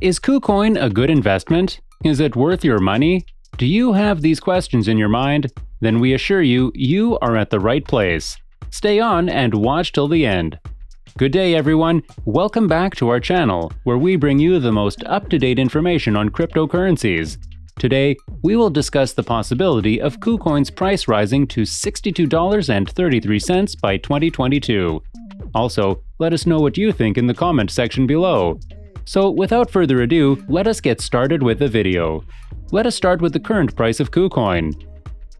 Is Kucoin a good investment? Is it worth your money? Do you have these questions in your mind? Then we assure you, you are at the right place. Stay on and watch till the end. Good day, everyone. Welcome back to our channel, where we bring you the most up-to-date information on cryptocurrencies. Today, we will discuss the possibility of Kucoin's price rising to $62.33 by 2022. Also, let us know what you think in the comment section below. So, without further ado, let us get started with the video. Let us start with the current price of Kucoin.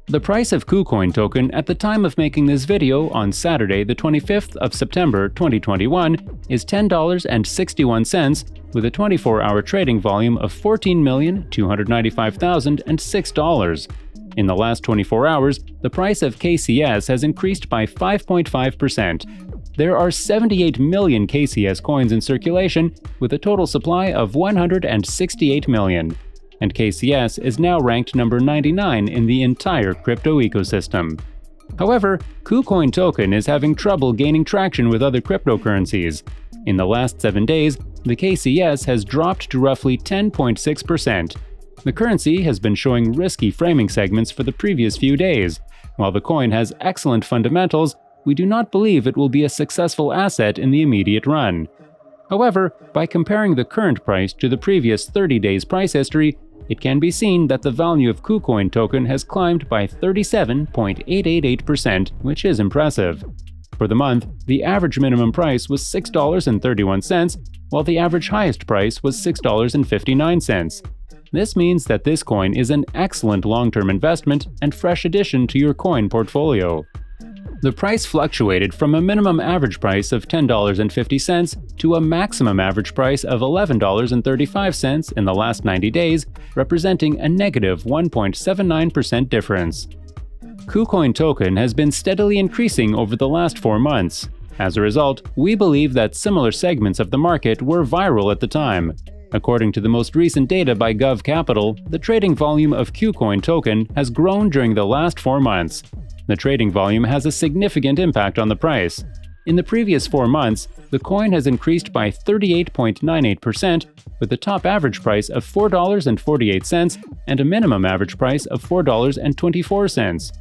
The price of Kucoin Token at the time of making this video on Saturday, the 25th of September 2021 is $10.61 with a 24-hour trading volume of $14,295,006. In the last 24 hours, the price of KCS has increased by 5.5%. There are 78 million KCS coins in circulation with a total supply of 168 million. And KCS is now ranked number 99 in the entire crypto ecosystem. However, Kucoin Token is having trouble gaining traction with other cryptocurrencies. In the last 7 days, the KCS has dropped to roughly 10.6%. The currency has been showing risky framing segments for the previous few days. While the coin has excellent fundamentals, we do not believe it will be a successful asset in the immediate run. However, by comparing the current price to the previous 30 days price history, it can be seen that the value of Kucoin Token has climbed by 37.888%, which is impressive. For the month, the average minimum price was $6.31, while the average highest price was $6.59. This means that this coin is an excellent long-term investment and fresh addition to your coin portfolio. The price fluctuated from a minimum average price of $10.50 to a maximum average price of $11.35 in the last 90 days, representing a negative 1.79% difference. Kucoin Token has been steadily increasing over the last 4 months. As a result, we believe that similar segments of the market were viral at the time. According to the most recent data by GovCapital, the trading volume of Kucoin Token has grown during the last 4 months. The trading volume has a significant impact on the price. In the previous 4 months, the coin has increased by 38.98%, with a top average price of $4.48 and a minimum average price of $4.24.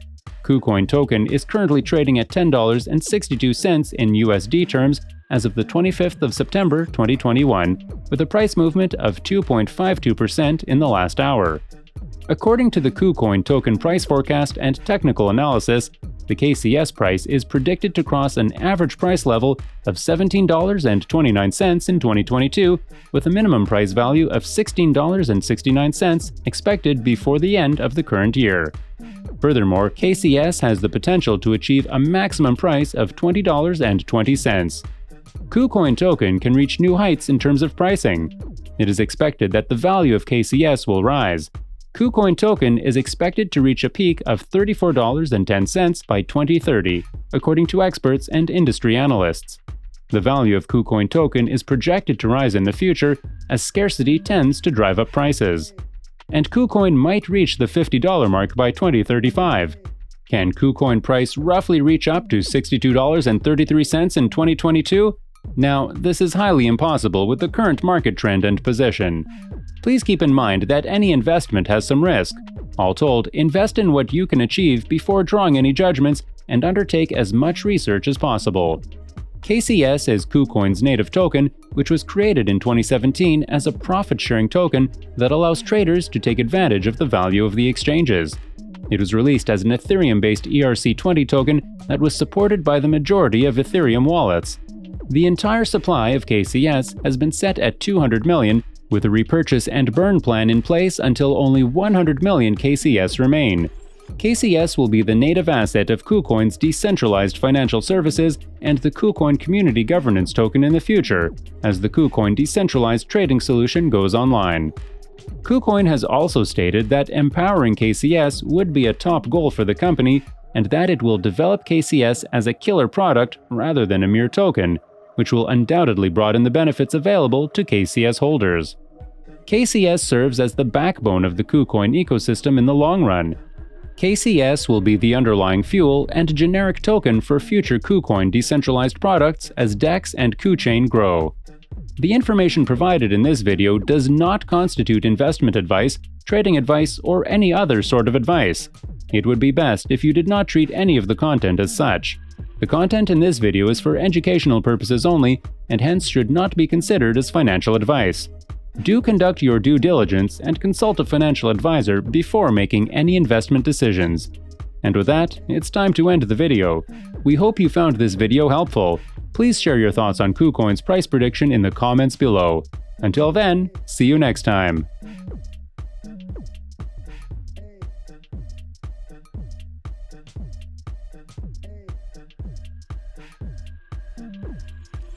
Kucoin Token is currently trading at $10.62 in USD terms as of the 25th of September 2021, with a price movement of 2.52% in the last hour. According to the Kucoin Token price forecast and technical analysis, the KCS price is predicted to cross an average price level of $17.29 in 2022, with a minimum price value of $16.69 expected before the end of the current year. Furthermore, KCS has the potential to achieve a maximum price of $20.20. Kucoin Token can reach new heights in terms of pricing. It is expected that the value of KCS will rise. Kucoin Token is expected to reach a peak of $34.10 by 2030, according to experts and industry analysts. The value of Kucoin Token is projected to rise in the future as scarcity tends to drive up prices. And Kucoin might reach the $50 mark by 2035. Can Kucoin price roughly reach up to $62.33 in 2022? Now, this is highly impossible with the current market trend and position. Please keep in mind that any investment has some risk. All told, invest in what you can achieve before drawing any judgments and undertake as much research as possible. KCS is Kucoin's native token, which was created in 2017 as a profit-sharing token that allows traders to take advantage of the value of the exchanges. It was released as an Ethereum-based ERC-20 token that was supported by the majority of Ethereum wallets. The entire supply of KCS has been set at 200 million, with a repurchase and burn plan in place until only 100 million KCS remain. KCS will be the native asset of Kucoin's decentralized financial services and the Kucoin Community Governance Token in the future, as the Kucoin decentralized trading solution goes online. Kucoin has also stated that empowering KCS would be a top goal for the company and that it will develop KCS as a killer product rather than a mere token, which will undoubtedly broaden the benefits available to KCS holders. KCS serves as the backbone of the Kucoin ecosystem in the long run. KCS will be the underlying fuel and generic token for future Kucoin decentralized products as DEX and KuChain grow. The information provided in this video does not constitute investment advice, trading advice, or any other sort of advice. It would be best if you did not treat any of the content as such. The content in this video is for educational purposes only and hence should not be considered as financial advice. Do conduct your due diligence and consult a financial advisor before making any investment decisions. And with that, it's time to end the video. We hope you found this video helpful. Please share your thoughts on KuCoin's price prediction in the comments below. Until then, see you next time.